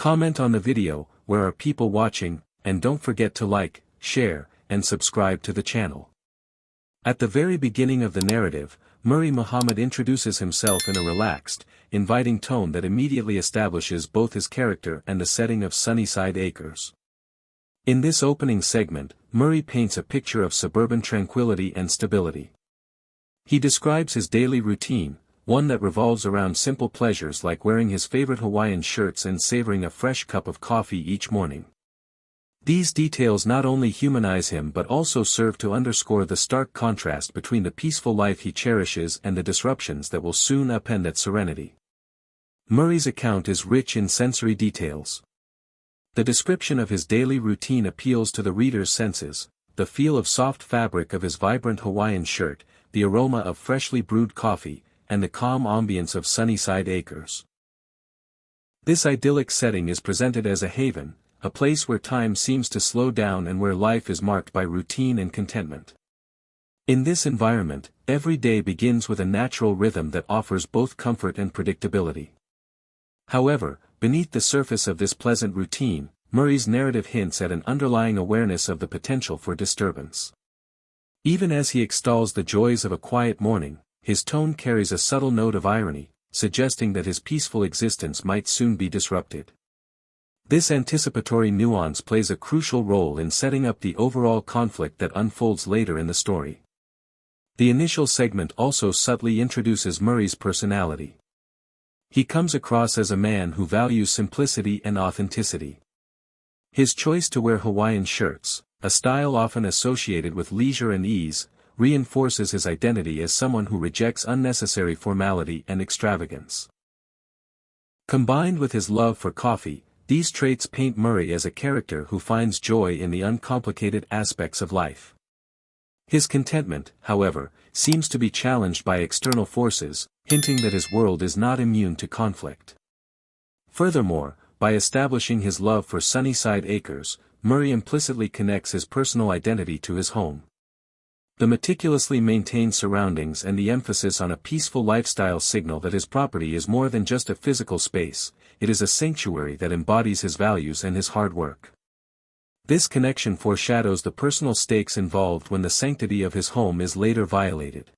Comment on the video, where are people watching, and don't forget to like, share, and subscribe to the channel. At the very beginning of the narrative, Murray Muhammad introduces himself in a relaxed, inviting tone that immediately establishes both his character and the setting of Sunnyside Acres. In this opening segment, Murray paints a picture of suburban tranquility and stability. He describes his daily routine, one that revolves around simple pleasures like wearing his favorite Hawaiian shirts and savoring a fresh cup of coffee each morning. These details not only humanize him but also serve to underscore the stark contrast between the peaceful life he cherishes and the disruptions that will soon upend that serenity. Murray's account is rich in sensory details. The description of his daily routine appeals to the reader's senses: the feel of soft fabric of his vibrant Hawaiian shirt, the aroma of freshly brewed coffee, and the calm ambience of Sunnyside Acres. This idyllic setting is presented as a haven, a place where time seems to slow down and where life is marked by routine and contentment. In this environment, every day begins with a natural rhythm that offers both comfort and predictability. However, beneath the surface of this pleasant routine, Murray's narrative hints at an underlying awareness of the potential for disturbance. Even as he extols the joys of a quiet morning, his tone carries a subtle note of irony, suggesting that his peaceful existence might soon be disrupted. This anticipatory nuance plays a crucial role in setting up the overall conflict that unfolds later in the story. The initial segment also subtly introduces Murray's personality. He comes across as a man who values simplicity and authenticity. His choice to wear Hawaiian shirts, a style often associated with leisure and ease, reinforces his identity as someone who rejects unnecessary formality and extravagance. Combined with his love for coffee, these traits paint Murray as a character who finds joy in the uncomplicated aspects of life. His contentment, however, seems to be challenged by external forces, hinting that his world is not immune to conflict. Furthermore, by establishing his love for Sunnyside Acres, Murray implicitly connects his personal identity to his home. The meticulously maintained surroundings and the emphasis on a peaceful lifestyle signal that his property is more than just a physical space, it is a sanctuary that embodies his values and his hard work. This connection foreshadows the personal stakes involved when the sanctity of his home is later violated.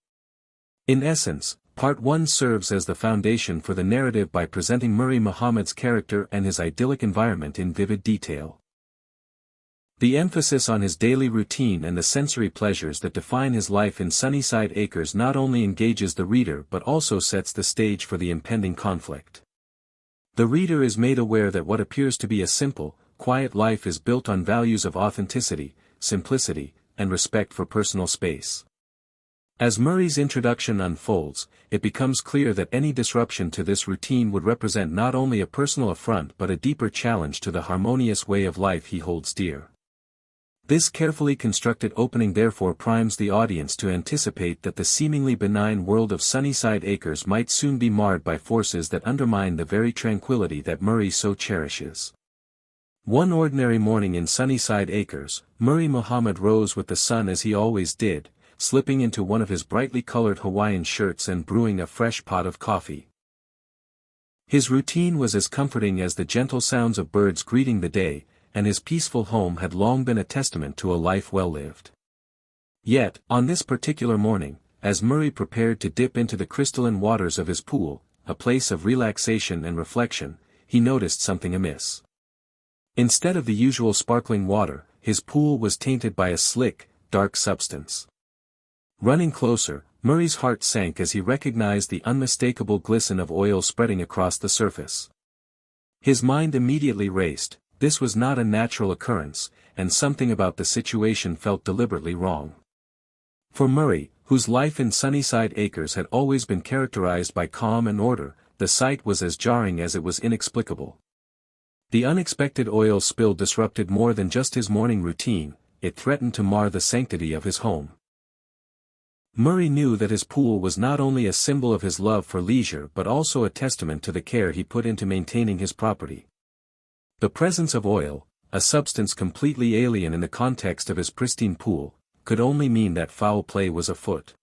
In essence, Part 1 serves as the foundation for the narrative by presenting Murray Muhammad's character and his idyllic environment in vivid detail. The emphasis on his daily routine and the sensory pleasures that define his life in Sunnyside Acres not only engages the reader but also sets the stage for the impending conflict. The reader is made aware that what appears to be a simple, quiet life is built on values of authenticity, simplicity, and respect for personal space. As Murray's introduction unfolds, it becomes clear that any disruption to this routine would represent not only a personal affront but a deeper challenge to the harmonious way of life he holds dear. This carefully constructed opening therefore primes the audience to anticipate that the seemingly benign world of Sunnyside Acres might soon be marred by forces that undermine the very tranquility that Murray so cherishes. One ordinary morning in Sunnyside Acres, Murray Muhammad rose with the sun as he always did, slipping into one of his brightly colored Hawaiian shirts and brewing a fresh pot of coffee. His routine was as comforting as the gentle sounds of birds greeting the day, and his peaceful home had long been a testament to a life well lived. Yet, on this particular morning, as Murray prepared to dip into the crystalline waters of his pool, a place of relaxation and reflection, he noticed something amiss. Instead of the usual sparkling water, his pool was tainted by a slick, dark substance. Running closer, Murray's heart sank as he recognized the unmistakable glisten of oil spreading across the surface. His mind immediately raced. This was not a natural occurrence, and something about the situation felt deliberately wrong. For Murray, whose life in Sunnyside Acres had always been characterized by calm and order, the sight was as jarring as it was inexplicable. The unexpected oil spill disrupted more than just his morning routine, it threatened to mar the sanctity of his home. Murray knew that his pool was not only a symbol of his love for leisure but also a testament to the care he put into maintaining his property. The presence of oil, a substance completely alien in the context of his pristine pool, could only mean that foul play was afoot.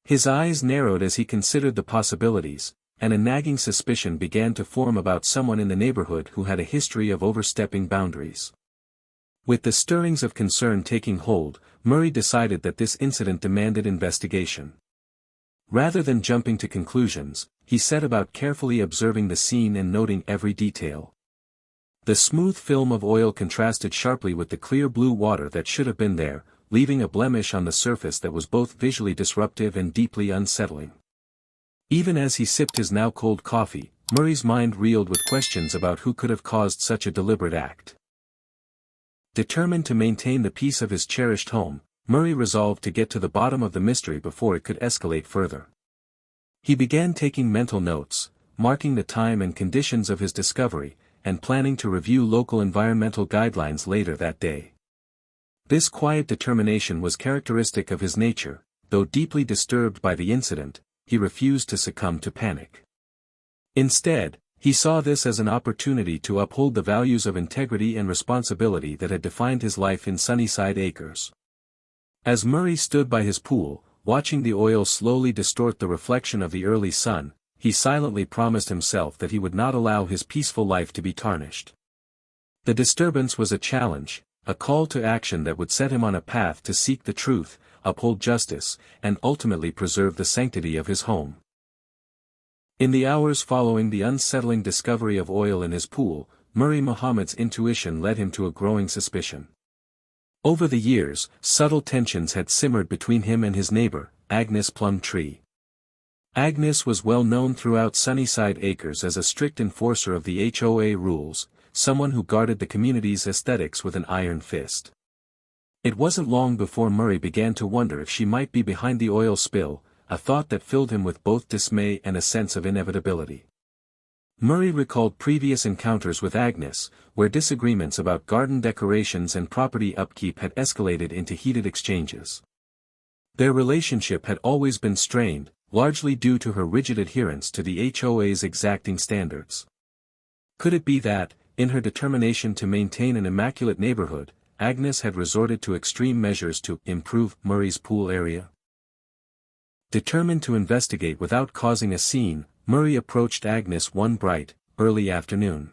His eyes narrowed as he considered the possibilities, and a nagging suspicion began to form about someone in the neighborhood who had a history of overstepping boundaries. With the stirrings of concern taking hold, Murray decided that this incident demanded investigation. Rather than jumping to conclusions, he set about carefully observing the scene and noting every detail. The smooth film of oil contrasted sharply with the clear blue water that should have been there, leaving a blemish on the surface that was both visually disruptive and deeply unsettling. Even as he sipped his now cold coffee, Murray's mind reeled with questions about who could have caused such a deliberate act. Determined to maintain the peace of his cherished home, Murray resolved to get to the bottom of the mystery before it could escalate further. He began taking mental notes, marking the time and conditions of his discovery, and planning to review local environmental guidelines later that day. This quiet determination was characteristic of his nature. Though deeply disturbed by the incident, he refused to succumb to panic. Instead, he saw this as an opportunity to uphold the values of integrity and responsibility that had defined his life in Sunnyside Acres. As Murray stood by his pool, watching the oil slowly distort the reflection of the early sun, he silently promised himself that he would not allow his peaceful life to be tarnished. The disturbance was a challenge, a call to action that would set him on a path to seek the truth, uphold justice, and ultimately preserve the sanctity of his home. In the hours following the unsettling discovery of oil in his pool, Murray Muhammad's intuition led him to a growing suspicion. Over the years, subtle tensions had simmered between him and his neighbor, Agnes Plumtree. Agnes was well known throughout Sunnyside Acres as a strict enforcer of the HOA rules, someone who guarded the community's aesthetics with an iron fist. It wasn't long before Murray began to wonder if she might be behind the oil spill, a thought that filled him with both dismay and a sense of inevitability. Murray recalled previous encounters with Agnes, where disagreements about garden decorations and property upkeep had escalated into heated exchanges. Their relationship had always been strained, largely due to her rigid adherence to the HOA's exacting standards. Could it be that, in her determination to maintain an immaculate neighborhood, Agnes had resorted to extreme measures to improve Murray's pool area? Determined to investigate without causing a scene, Murray approached Agnes one bright, early afternoon.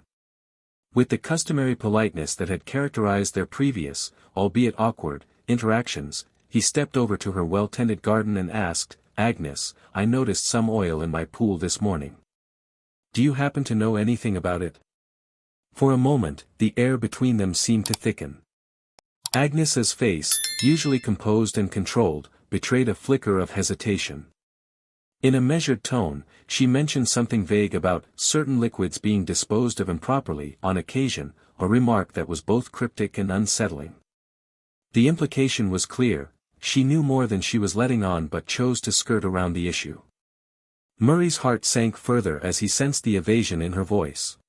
With the customary politeness that had characterized their previous, albeit awkward, interactions, he stepped over to her well-tended garden and asked, "Agnes, I noticed some oil in my pool this morning. Do you happen to know anything about it?" For a moment, the air between them seemed to thicken. Agnes's face, usually composed and controlled, betrayed a flicker of hesitation. In a measured tone, she mentioned something vague about certain liquids being disposed of improperly on occasion, a remark that was both cryptic and unsettling. The implication was clear: she knew more than she was letting on but chose to skirt around the issue. Murray's heart sank further as he sensed the evasion in her voice.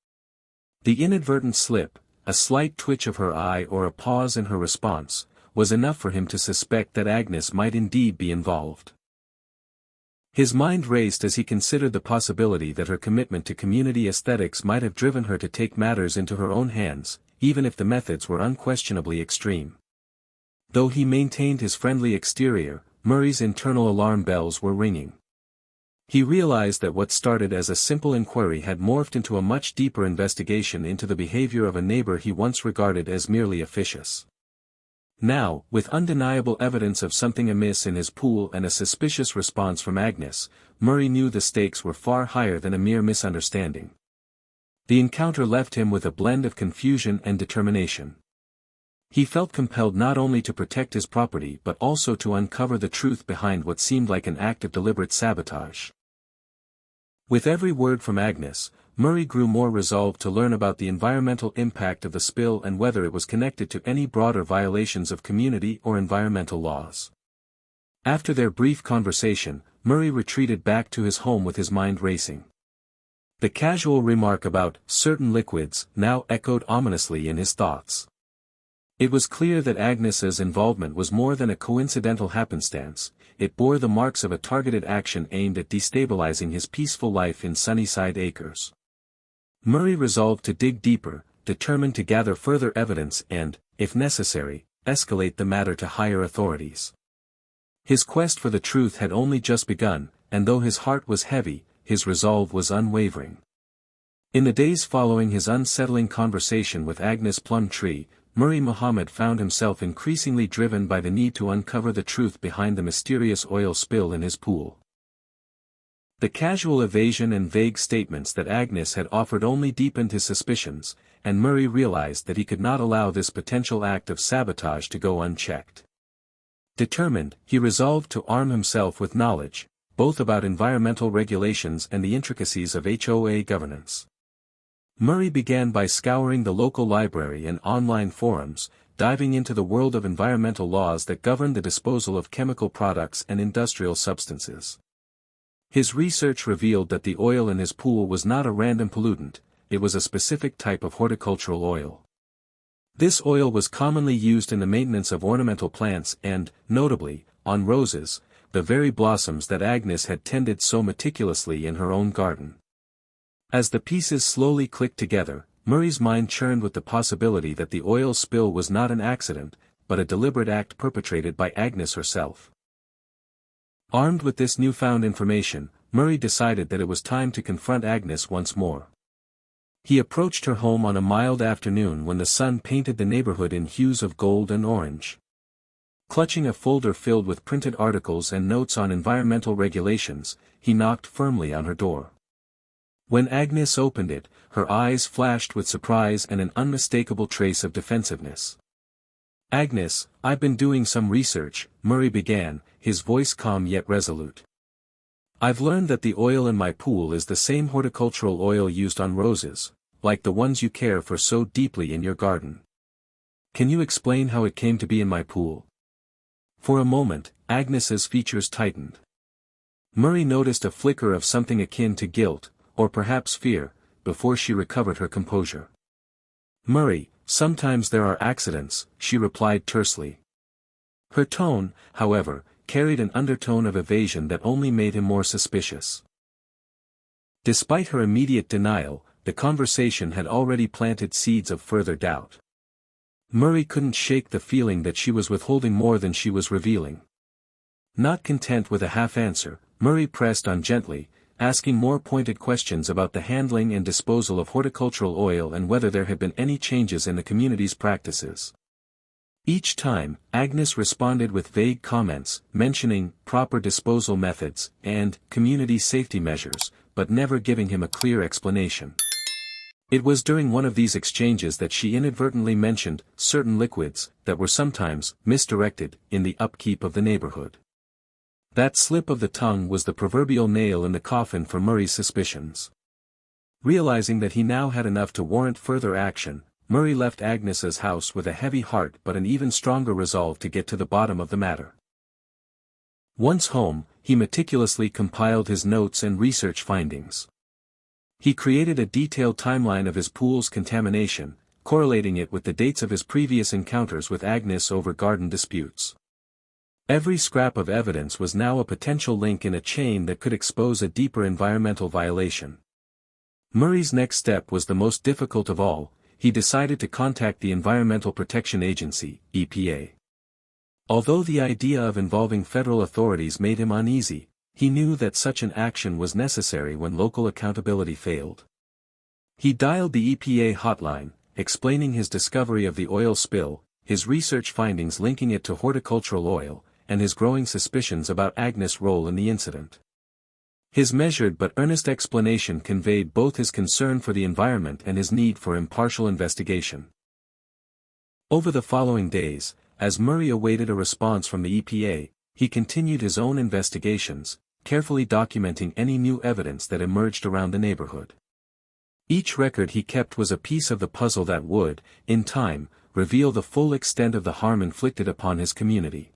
The inadvertent slip, a slight twitch of her eye or a pause in her response, was enough for him to suspect that Agnes might indeed be involved. His mind raced as he considered the possibility that her commitment to community aesthetics might have driven her to take matters into her own hands, even if the methods were unquestionably extreme. Though he maintained his friendly exterior, Murray's internal alarm bells were ringing. He realized that what started as a simple inquiry had morphed into a much deeper investigation into the behavior of a neighbor he once regarded as merely officious. Now, with undeniable evidence of something amiss in his pool and a suspicious response from Agnes, Murray knew the stakes were far higher than a mere misunderstanding. The encounter left him with a blend of confusion and determination. He felt compelled not only to protect his property but also to uncover the truth behind what seemed like an act of deliberate sabotage. With every word from Agnes, Murray grew more resolved to learn about the environmental impact of the spill and whether it was connected to any broader violations of community or environmental laws. After their brief conversation, Murray retreated back to his home with his mind racing. The casual remark about certain liquids now echoed ominously in his thoughts. It was clear that Agnes's involvement was more than a coincidental happenstance. It bore the marks of a targeted action aimed at destabilizing his peaceful life in Sunnyside Acres. Murray resolved to dig deeper, determined to gather further evidence and, if necessary, escalate the matter to higher authorities. His quest for the truth had only just begun, and though his heart was heavy, his resolve was unwavering. In the days following his unsettling conversation with Agnes Plumtree, Murray Muhammad found himself increasingly driven by the need to uncover the truth behind the mysterious oil spill in his pool. The casual evasion and vague statements that Agnes had offered only deepened his suspicions, and Murray realized that he could not allow this potential act of sabotage to go unchecked. Determined, he resolved to arm himself with knowledge, both about environmental regulations and the intricacies of HOA governance. Murray began by scouring the local library and online forums, diving into the world of environmental laws that govern the disposal of chemical products and industrial substances. His research revealed that the oil in his pool was not a random pollutant, it was a specific type of horticultural oil. This oil was commonly used in the maintenance of ornamental plants and, notably, on roses, the very blossoms that Agnes had tended so meticulously in her own garden. As the pieces slowly clicked together, Murray's mind churned with the possibility that the oil spill was not an accident, but a deliberate act perpetrated by Agnes herself. Armed with this newfound information, Murray decided that it was time to confront Agnes once more. He approached her home on a mild afternoon when the sun painted the neighborhood in hues of gold and orange. Clutching a folder filled with printed articles and notes on environmental regulations, he knocked firmly on her door. When Agnes opened it, her eyes flashed with surprise and an unmistakable trace of defensiveness. "Agnes, I've been doing some research," Murray began, his voice calm yet resolute. "I've learned that the oil in my pool is the same horticultural oil used on roses, like the ones you care for so deeply in your garden. Can you explain how it came to be in my pool?" For a moment, Agnes's features tightened. Murray noticed a flicker of something akin to guilt, or perhaps fear, before she recovered her composure. "Murray, sometimes there are accidents," she replied tersely. Her tone, however, carried an undertone of evasion that only made him more suspicious. Despite her immediate denial, the conversation had already planted seeds of further doubt. Murray couldn't shake the feeling that she was withholding more than she was revealing. Not content with a half-answer, Murray pressed on gently, asking more pointed questions about the handling and disposal of horticultural oil and whether there had been any changes in the community's practices. Each time, Agnes responded with vague comments, mentioning proper disposal methods and community safety measures, but never giving him a clear explanation. It was during one of these exchanges that she inadvertently mentioned certain liquids that were sometimes misdirected in the upkeep of the neighborhood. That slip of the tongue was the proverbial nail in the coffin for Murray's suspicions. Realizing that he now had enough to warrant further action, Murray left Agnes's house with a heavy heart but an even stronger resolve to get to the bottom of the matter. Once home, he meticulously compiled his notes and research findings. He created a detailed timeline of his pool's contamination, correlating it with the dates of his previous encounters with Agnes over garden disputes. Every scrap of evidence was now a potential link in a chain that could expose a deeper environmental violation. Murray's next step was the most difficult of all. He decided to contact the Environmental Protection Agency, EPA. Although the idea of involving federal authorities made him uneasy, he knew that such an action was necessary when local accountability failed. He dialed the EPA hotline, explaining his discovery of the oil spill, his research findings linking it to horticultural oil, and his growing suspicions about Agnes' role in the incident. His measured but earnest explanation conveyed both his concern for the environment and his need for impartial investigation. Over the following days, as Murray awaited a response from the EPA, he continued his own investigations, carefully documenting any new evidence that emerged around the neighborhood. Each record he kept was a piece of the puzzle that would, in time, reveal the full extent of the harm inflicted upon his community.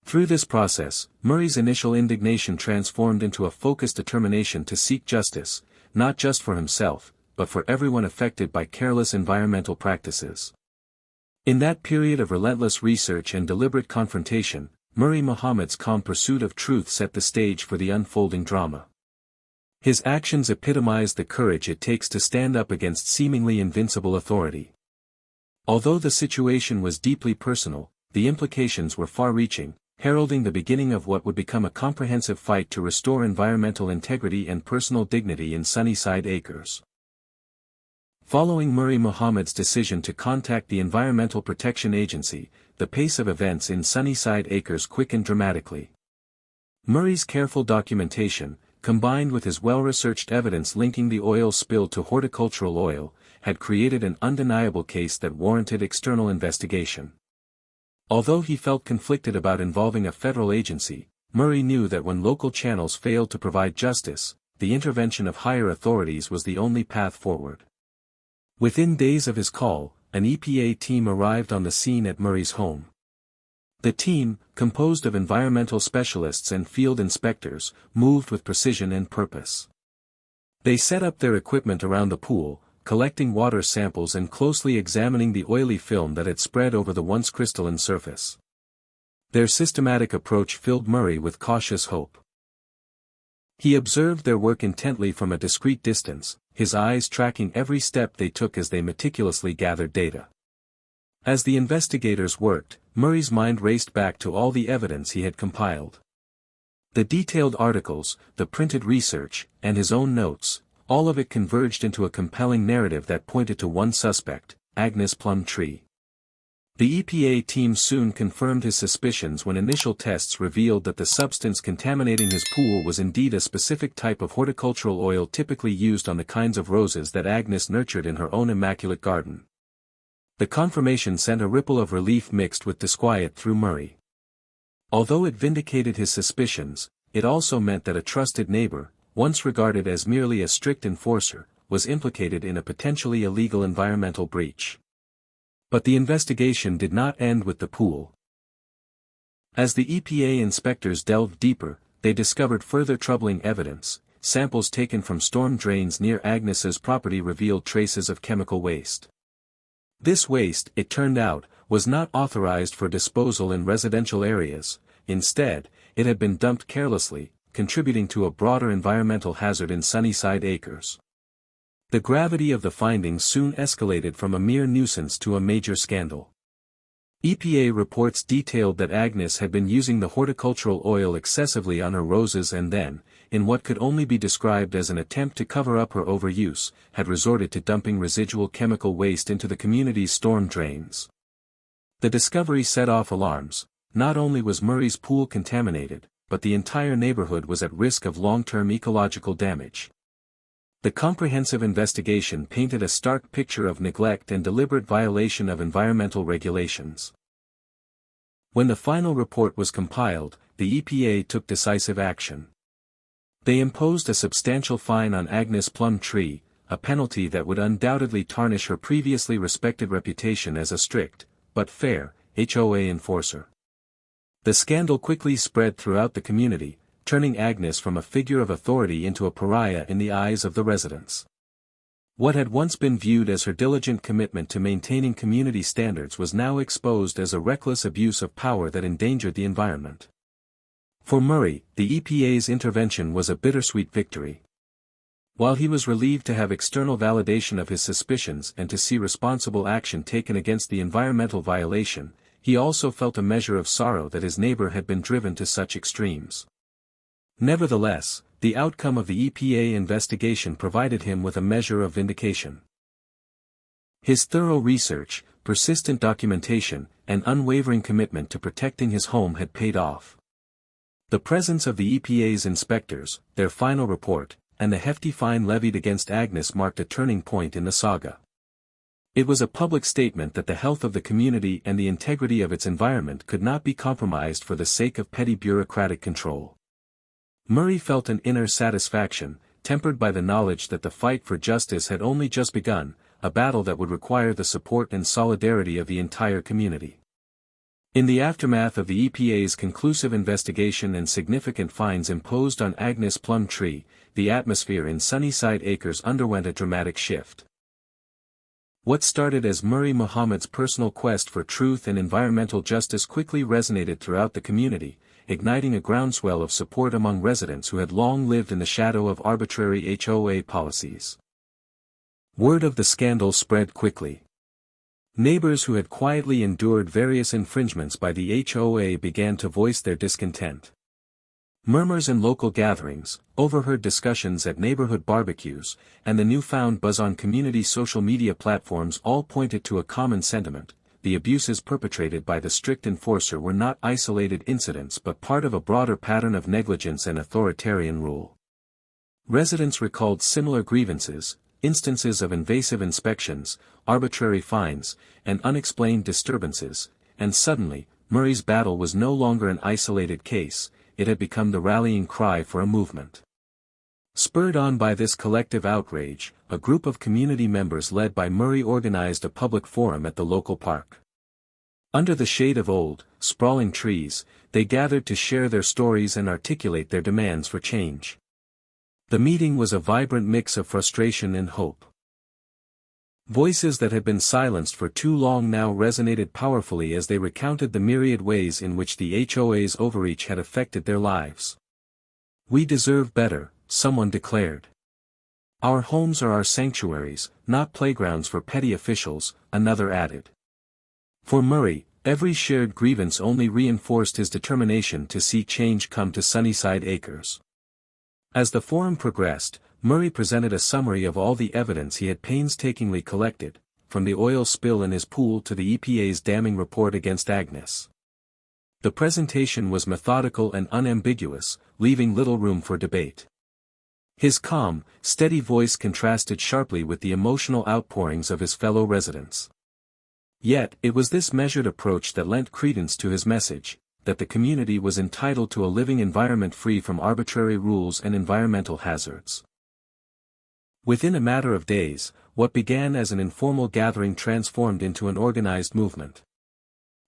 Through this process, Murray's initial indignation transformed into a focused determination to seek justice, not just for himself, but for everyone affected by careless environmental practices. In that period of relentless research and deliberate confrontation, Murray Muhammad's calm pursuit of truth set the stage for the unfolding drama. His actions epitomized the courage it takes to stand up against seemingly invincible authority. Although the situation was deeply personal, the implications were far-reaching. heralding the beginning of what would become a comprehensive fight to restore environmental integrity and personal dignity in Sunnyside Acres. Following Murray Muhammad's decision to contact the Environmental Protection Agency, the pace of events in Sunnyside Acres quickened dramatically. Murray's careful documentation, combined with his well-researched evidence linking the oil spill to horticultural oil, had created an undeniable case that warranted external investigation. Although he felt conflicted about involving a federal agency, Murray knew that when local channels failed to provide justice, the intervention of higher authorities was the only path forward. Within days of his call, an EPA team arrived on the scene at Murray's home. The team, composed of environmental specialists and field inspectors, moved with precision and purpose. They set up their equipment around the pool, collecting water samples and closely examining the oily film that had spread over the once crystalline surface. Their systematic approach filled Murray with cautious hope. He observed their work intently from a discreet distance, his eyes tracking every step they took as they meticulously gathered data. As the investigators worked, Murray's mind raced back to all the evidence he had compiled. The detailed articles, the printed research, and his own notes, all of it converged into a compelling narrative that pointed to one suspect, Agnes Plumtree. The EPA team soon confirmed his suspicions when initial tests revealed that the substance contaminating his pool was indeed a specific type of horticultural oil typically used on the kinds of roses that Agnes nurtured in her own immaculate garden. The confirmation sent a ripple of relief mixed with disquiet through Murray. Although it vindicated his suspicions, it also meant that a trusted neighbor, once regarded as merely a strict enforcer, was implicated in a potentially illegal environmental breach. But the investigation did not end with the pool. As the EPA inspectors delved deeper, they discovered further troubling evidence. Samples taken from storm drains near Agnes's property revealed traces of chemical waste. This waste, it turned out, was not authorized for disposal in residential areas. Instead, it had been dumped carelessly, contributing to a broader environmental hazard in Sunnyside Acres. The gravity of the findings soon escalated from a mere nuisance to a major scandal. EPA reports detailed that Agnes had been using the horticultural oil excessively on her roses and then, in what could only be described as an attempt to cover up her overuse, had resorted to dumping residual chemical waste into the community's storm drains. The discovery set off alarms. Not only was Murray's pool contaminated, but the entire neighborhood was at risk of long-term ecological damage. The comprehensive investigation painted a stark picture of neglect and deliberate violation of environmental regulations. When the final report was compiled, the EPA took decisive action. They imposed a substantial fine on Agnes Plumtree, a penalty that would undoubtedly tarnish her previously respected reputation as a strict, but fair, HOA enforcer. The scandal quickly spread throughout the community, turning Agnes from a figure of authority into a pariah in the eyes of the residents. What had once been viewed as her diligent commitment to maintaining community standards was now exposed as a reckless abuse of power that endangered the environment. For Murray, the EPA's intervention was a bittersweet victory. While he was relieved to have external validation of his suspicions and to see responsible action taken against the environmental violation, he also felt a measure of sorrow that his neighbor had been driven to such extremes. Nevertheless, the outcome of the EPA investigation provided him with a measure of vindication. His thorough research, persistent documentation, and unwavering commitment to protecting his home had paid off. The presence of the EPA's inspectors, their final report, and the hefty fine levied against Agnes marked a turning point in the saga. It was a public statement that the health of the community and the integrity of its environment could not be compromised for the sake of petty bureaucratic control. Murray felt an inner satisfaction, tempered by the knowledge that the fight for justice had only just begun, a battle that would require the support and solidarity of the entire community. In the aftermath of the EPA's conclusive investigation and significant fines imposed on Agnes Plumtree, the atmosphere in Sunnyside Acres underwent a dramatic shift. What started as Murray Muhammad's personal quest for truth and environmental justice quickly resonated throughout the community, igniting a groundswell of support among residents who had long lived in the shadow of arbitrary HOA policies. Word of the scandal spread quickly. Neighbors who had quietly endured various infringements by the HOA began to voice their discontent. Murmurs in local gatherings, overheard discussions at neighborhood barbecues, and the newfound buzz on community social media platforms all pointed to a common sentiment: the abuses perpetrated by the strict enforcer were not isolated incidents but part of a broader pattern of negligence and authoritarian rule. Residents recalled similar grievances, instances of invasive inspections, arbitrary fines, and unexplained disturbances, and suddenly, Murray's battle was no longer an isolated case, it had become the rallying cry for a movement. Spurred on by this collective outrage, a group of community members led by Murray organized a public forum at the local park. Under the shade of old, sprawling trees, they gathered to share their stories and articulate their demands for change. The meeting was a vibrant mix of frustration and hope. Voices that had been silenced for too long now resonated powerfully as they recounted the myriad ways in which the HOA's overreach had affected their lives. "We deserve better," someone declared. "Our homes are our sanctuaries, not playgrounds for petty officials," another added. For Murray, every shared grievance only reinforced his determination to see change come to Sunnyside Acres. As the forum progressed, Murray presented a summary of all the evidence he had painstakingly collected, from the oil spill in his pool to the EPA's damning report against Agnes. The presentation was methodical and unambiguous, leaving little room for debate. His calm, steady voice contrasted sharply with the emotional outpourings of his fellow residents. Yet, it was this measured approach that lent credence to his message, that the community was entitled to a living environment free from arbitrary rules and environmental hazards. Within a matter of days, what began as an informal gathering transformed into an organized movement.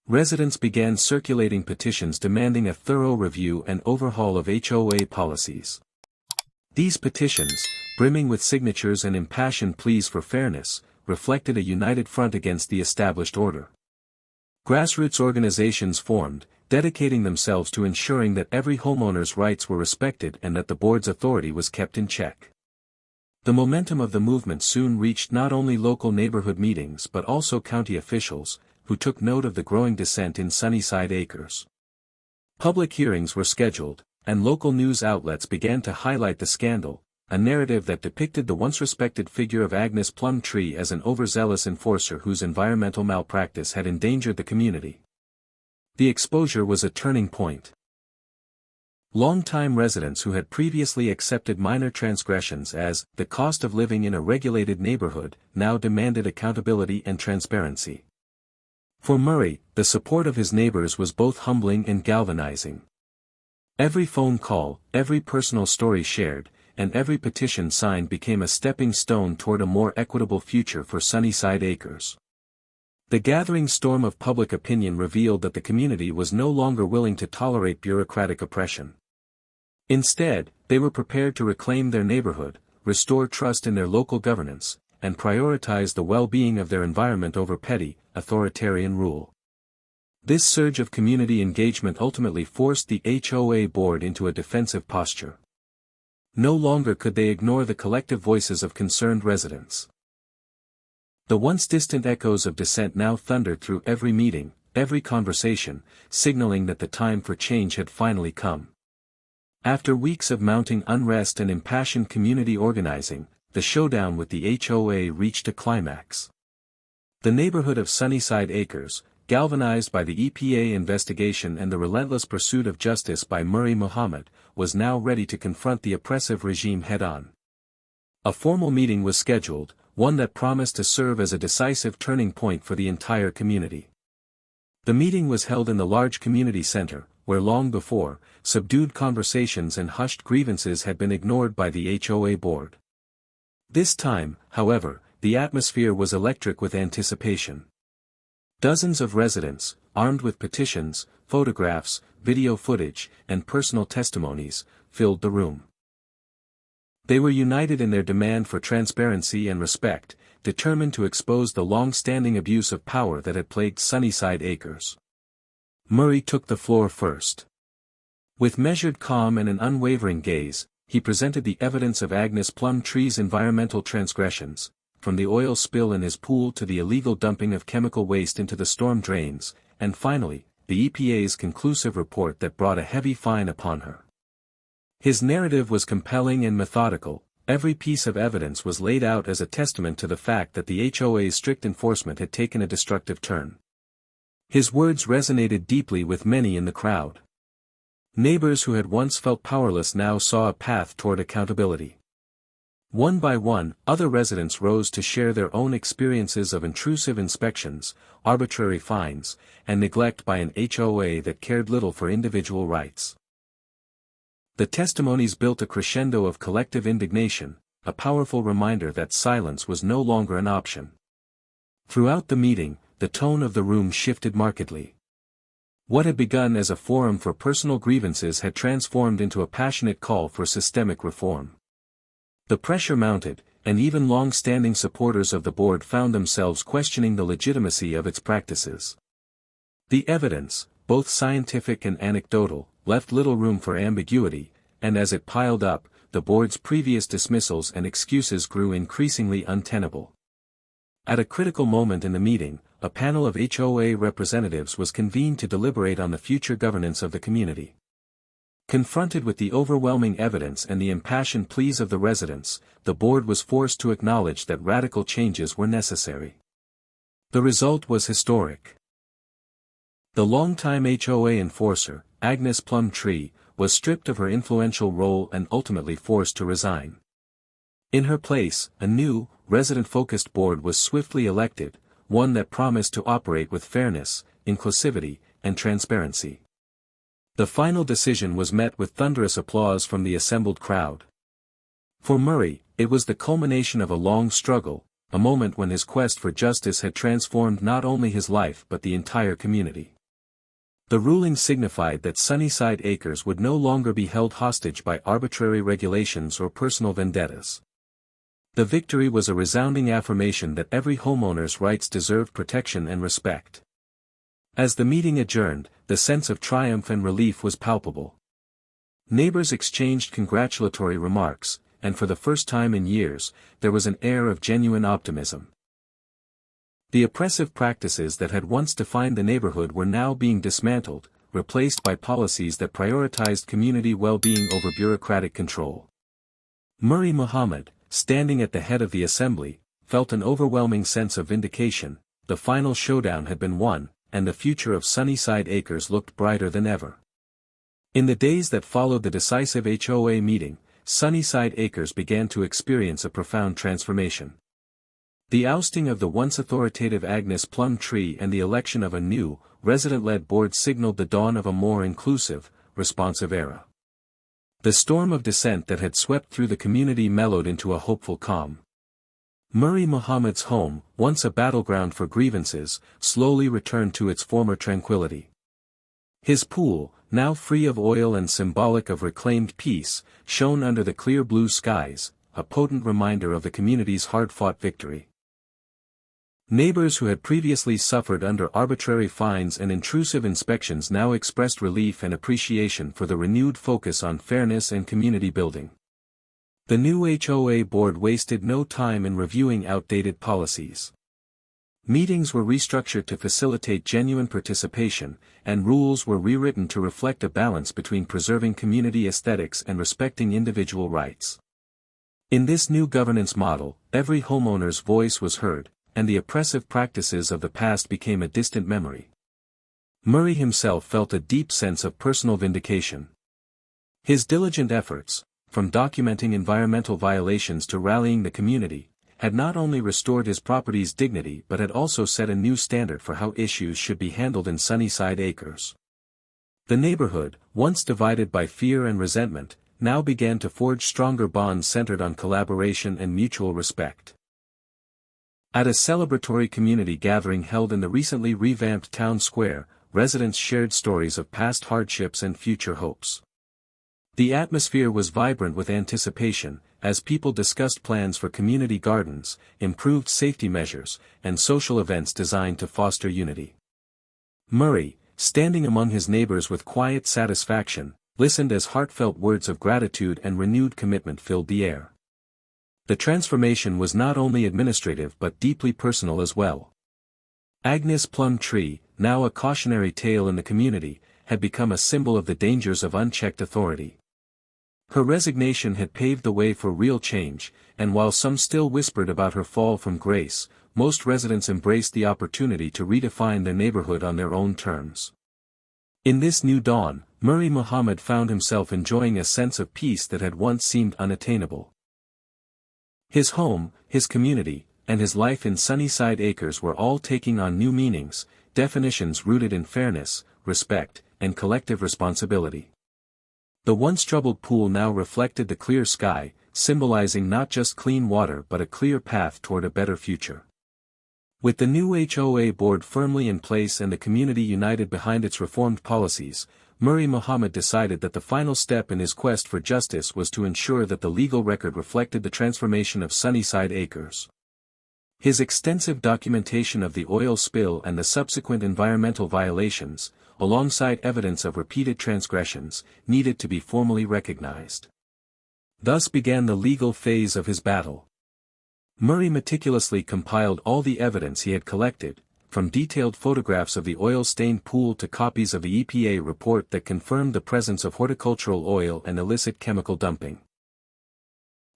Residents began circulating petitions demanding a thorough review and overhaul of HOA policies. These petitions, brimming with signatures and impassioned pleas for fairness, reflected a united front against the established order. Grassroots organizations formed, dedicating themselves to ensuring that every homeowner's rights were respected and that the board's authority was kept in check. The momentum of the movement soon reached not only local neighborhood meetings but also county officials, who took note of the growing dissent in Sunnyside Acres. Public hearings were scheduled, and local news outlets began to highlight the scandal, a narrative that depicted the once respected figure of Agnes Plumtree as an overzealous enforcer whose environmental malpractice had endangered the community. The exposure was a turning point. Longtime residents who had previously accepted minor transgressions as the cost of living in a regulated neighborhood now demanded accountability and transparency. For Murray, the support of his neighbors was both humbling and galvanizing. Every phone call, every personal story shared, and every petition signed became a stepping stone toward a more equitable future for Sunnyside Acres. The gathering storm of public opinion revealed that the community was no longer willing to tolerate bureaucratic oppression. Instead, they were prepared to reclaim their neighborhood, restore trust in their local governance, and prioritize the well-being of their environment over petty, authoritarian rule. This surge of community engagement ultimately forced the HOA board into a defensive posture. No longer could they ignore the collective voices of concerned residents. The once distant echoes of dissent now thundered through every meeting, every conversation, signaling that the time for change had finally come. After weeks of mounting unrest and impassioned community organizing, the showdown with the HOA reached a climax. The neighborhood of Sunnyside Acres, galvanized by the EPA investigation and the relentless pursuit of justice by Murray Muhammad, was now ready to confront the oppressive regime head-on. A formal meeting was scheduled, one that promised to serve as a decisive turning point for the entire community. The meeting was held in the large community center, where long before, subdued conversations and hushed grievances had been ignored by the HOA board. This time, however, the atmosphere was electric with anticipation. Dozens of residents, armed with petitions, photographs, video footage, and personal testimonies, filled the room. They were united in their demand for transparency and respect, determined to expose the long-standing abuse of power that had plagued Sunnyside Acres. Murray took the floor first. With measured calm and an unwavering gaze, he presented the evidence of Agnes Plumtree's environmental transgressions, from the oil spill in his pool to the illegal dumping of chemical waste into the storm drains, and finally, the EPA's conclusive report that brought a heavy fine upon her. His narrative was compelling and methodical. Every piece of evidence was laid out as a testament to the fact that the HOA's strict enforcement had taken a destructive turn. His words resonated deeply with many in the crowd. Neighbors who had once felt powerless now saw a path toward accountability. One by one, other residents rose to share their own experiences of intrusive inspections, arbitrary fines, and neglect by an HOA that cared little for individual rights. The testimonies built a crescendo of collective indignation, a powerful reminder that silence was no longer an option. Throughout the meeting, the tone of the room shifted markedly. What had begun as a forum for personal grievances had transformed into a passionate call for systemic reform. The pressure mounted, and even long-standing supporters of the board found themselves questioning the legitimacy of its practices. The evidence, both scientific and anecdotal, left little room for ambiguity, and as it piled up, the board's previous dismissals and excuses grew increasingly untenable. At a critical moment in the meeting, a panel of HOA representatives was convened to deliberate on the future governance of the community. Confronted with the overwhelming evidence and the impassioned pleas of the residents, the board was forced to acknowledge that radical changes were necessary. The result was historic. The longtime HOA enforcer, Agnes Plumtree, was stripped of her influential role and ultimately forced to resign. In her place, a new, resident-focused board was swiftly elected, one that promised to operate with fairness, inclusivity, and transparency. The final decision was met with thunderous applause from the assembled crowd. For Murray, it was the culmination of a long struggle, a moment when his quest for justice had transformed not only his life but the entire community. The ruling signified that Sunnyside Acres would no longer be held hostage by arbitrary regulations or personal vendettas. The victory was a resounding affirmation that every homeowner's rights deserved protection and respect. As the meeting adjourned, the sense of triumph and relief was palpable. Neighbors exchanged congratulatory remarks, and for the first time in years, there was an air of genuine optimism. The oppressive practices that had once defined the neighborhood were now being dismantled, replaced by policies that prioritized community well-being over bureaucratic control. Murray Muhammad, standing at the head of the assembly, felt an overwhelming sense of vindication. The final showdown had been won, and the future of Sunnyside Acres looked brighter than ever. In the days that followed the decisive HOA meeting, Sunnyside Acres began to experience a profound transformation. The ousting of the once authoritative Agnes Plumtree and the election of a new, resident-led board signaled the dawn of a more inclusive, responsive era. The storm of dissent that had swept through the community mellowed into a hopeful calm. Murray Muhammad's home, once a battleground for grievances, slowly returned to its former tranquility. His pool, now free of oil and symbolic of reclaimed peace, shone under the clear blue skies, a potent reminder of the community's hard-fought victory. Neighbors who had previously suffered under arbitrary fines and intrusive inspections now expressed relief and appreciation for the renewed focus on fairness and community building. The new HOA board wasted no time in reviewing outdated policies. Meetings were restructured to facilitate genuine participation, and rules were rewritten to reflect a balance between preserving community aesthetics and respecting individual rights. In this new governance model, every homeowner's voice was heard, and the oppressive practices of the past became a distant memory. Murray himself felt a deep sense of personal vindication. His diligent efforts, from documenting environmental violations to rallying the community, had not only restored his property's dignity but had also set a new standard for how issues should be handled in Sunnyside Acres. The neighborhood, once divided by fear and resentment, now began to forge stronger bonds centered on collaboration and mutual respect. At a celebratory community gathering held in the recently revamped town square, residents shared stories of past hardships and future hopes. The atmosphere was vibrant with anticipation, as people discussed plans for community gardens, improved safety measures, and social events designed to foster unity. Murray, standing among his neighbors with quiet satisfaction, listened as heartfelt words of gratitude and renewed commitment filled the air. The transformation was not only administrative but deeply personal as well. Agnes Plumtree, now a cautionary tale in the community, had become a symbol of the dangers of unchecked authority. Her resignation had paved the way for real change, and while some still whispered about her fall from grace, most residents embraced the opportunity to redefine their neighborhood on their own terms. In this new dawn, Murray Muhammad found himself enjoying a sense of peace that had once seemed unattainable. His home, his community, and his life in Sunnyside Acres were all taking on new meanings, definitions rooted in fairness, respect, and collective responsibility. The once troubled pool now reflected the clear sky, symbolizing not just clean water but a clear path toward a better future. With the new HOA board firmly in place and the community united behind its reformed policies, Murray Muhammad decided that the final step in his quest for justice was to ensure that the legal record reflected the transformation of Sunnyside Acres. His extensive documentation of the oil spill and the subsequent environmental violations, alongside evidence of repeated transgressions, needed to be formally recognized. Thus began the legal phase of his battle. Murray meticulously compiled all the evidence he had collected, from detailed photographs of the oil-stained pool to copies of the EPA report that confirmed the presence of horticultural oil and illicit chemical dumping.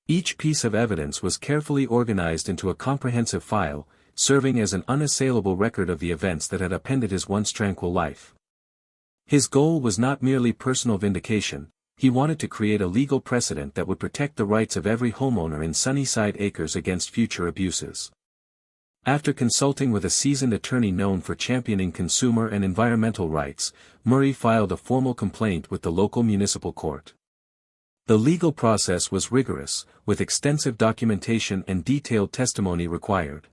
Each piece of evidence was carefully organized into a comprehensive file, serving as an unassailable record of the events that had upended his once tranquil life. His goal was not merely personal vindication, he wanted to create a legal precedent that would protect the rights of every homeowner in Sunnyside Acres against future abuses. After consulting with a seasoned attorney known for championing consumer and environmental rights, Murray filed a formal complaint with the local municipal court. The legal process was rigorous, with extensive documentation and detailed testimony required.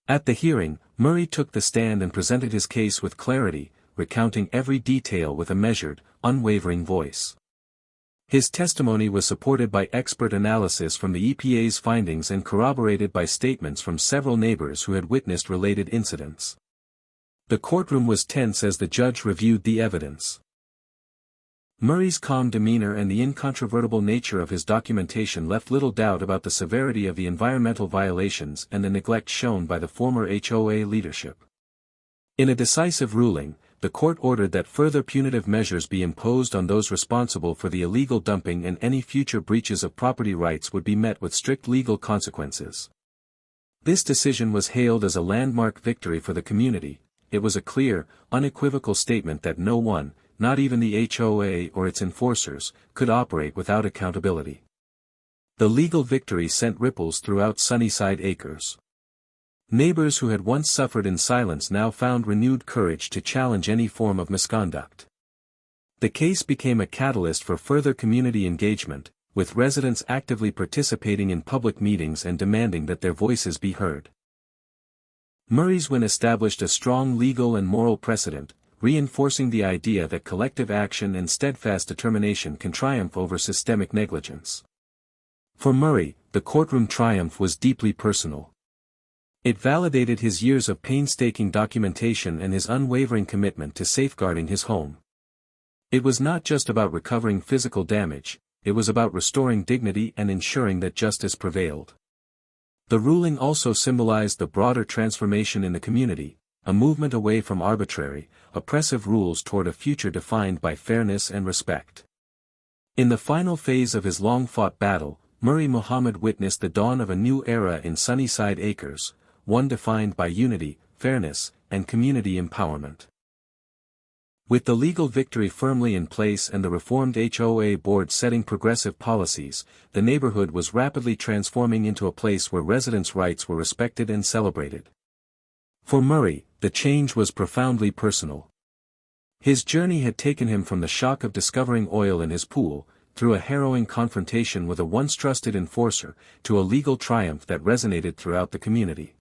At the hearing, Murray took the stand and presented his case with clarity, recounting every detail with a measured, unwavering voice. His testimony was supported by expert analysis from the EPA's findings and corroborated by statements from several neighbors who had witnessed related incidents. The courtroom was tense as the judge reviewed the evidence. Murray's calm demeanor and the incontrovertible nature of his documentation left little doubt about the severity of the environmental violations and the neglect shown by the former HOA leadership. In a decisive ruling, the court ordered that further punitive measures be imposed on those responsible for the illegal dumping and any future breaches of property rights would be met with strict legal consequences. This decision was hailed as a landmark victory for the community. It was a clear, unequivocal statement that no one, not even the HOA or its enforcers, could operate without accountability. The legal victory sent ripples throughout Sunnyside Acres. Neighbors who had once suffered in silence now found renewed courage to challenge any form of misconduct. The case became a catalyst for further community engagement, with residents actively participating in public meetings and demanding that their voices be heard. Murray's win established a strong legal and moral precedent, reinforcing the idea that collective action and steadfast determination can triumph over systemic negligence. For Murray, the courtroom triumph was deeply personal. It validated his years of painstaking documentation and his unwavering commitment to safeguarding his home. It was not just about recovering physical damage, it was about restoring dignity and ensuring that justice prevailed. The ruling also symbolized the broader transformation in the community, a movement away from arbitrary, oppressive rules toward a future defined by fairness and respect. In the final phase of his long-fought battle, Murray Muhammad witnessed the dawn of a new era in Sunnyside Acres, one defined by unity, fairness, and community empowerment. With the legal victory firmly in place and the reformed HOA board setting progressive policies, the neighborhood was rapidly transforming into a place where residents' rights were respected and celebrated. For Murray, the change was profoundly personal. His journey had taken him from the shock of discovering oil in his pool, through a harrowing confrontation with a once trusted enforcer, to a legal triumph that resonated throughout the community.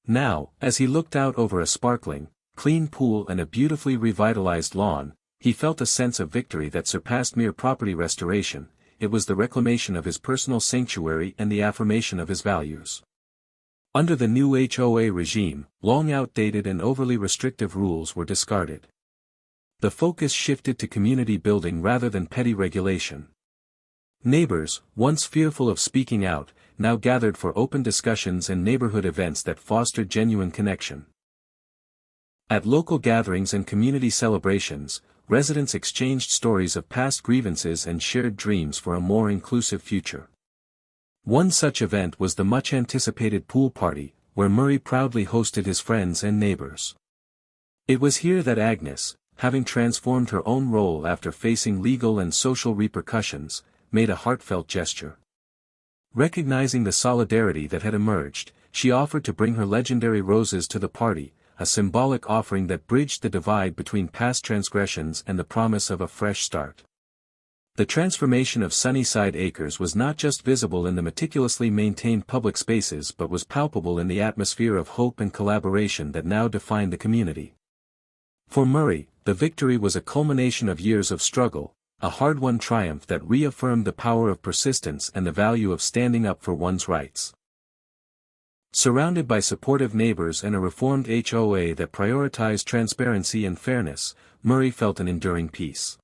Now, as he looked out over a sparkling, clean pool and a beautifully revitalized lawn, he felt a sense of victory that surpassed mere property restoration. It was the reclamation of his personal sanctuary and the affirmation of his values. Under the new HOA regime, long outdated and overly restrictive rules were discarded. The focus shifted to community building rather than petty regulation. Neighbors, once fearful of speaking out, now gathered for open discussions and neighborhood events that fostered genuine connection. At local gatherings and community celebrations, residents exchanged stories of past grievances and shared dreams for a more inclusive future. One such event was the much-anticipated pool party, where Murray proudly hosted his friends and neighbors. It was here that Agnes, having transformed her own role after facing legal and social repercussions, made a heartfelt gesture. Recognizing the solidarity that had emerged, she offered to bring her legendary roses to the party, a symbolic offering that bridged the divide between past transgressions and the promise of a fresh start. The transformation of Sunnyside Acres was not just visible in the meticulously maintained public spaces but was palpable in the atmosphere of hope and collaboration that now defined the community. For Murray, the victory was a culmination of years of struggle, a hard-won triumph that reaffirmed the power of persistence and the value of standing up for one's rights. Surrounded by supportive neighbors and a reformed HOA that prioritized transparency and fairness, Murray felt an enduring peace.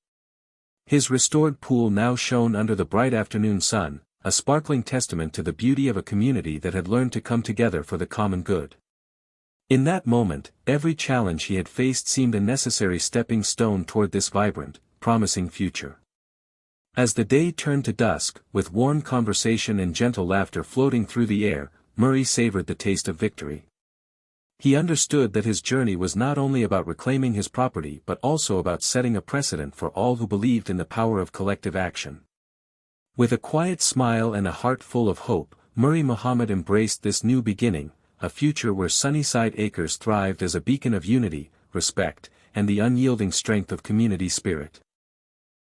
His restored pool now shone under the bright afternoon sun, a sparkling testament to the beauty of a community that had learned to come together for the common good. In that moment, every challenge he had faced seemed a necessary stepping stone toward this vibrant, promising future. As the day turned to dusk, with warm conversation and gentle laughter floating through the air, Murray savored the taste of victory. He understood that his journey was not only about reclaiming his property but also about setting a precedent for all who believed in the power of collective action. With a quiet smile and a heart full of hope, Murray Muhammad embraced this new beginning, a future where Sunnyside Acres thrived as a beacon of unity, respect, and the unyielding strength of community spirit.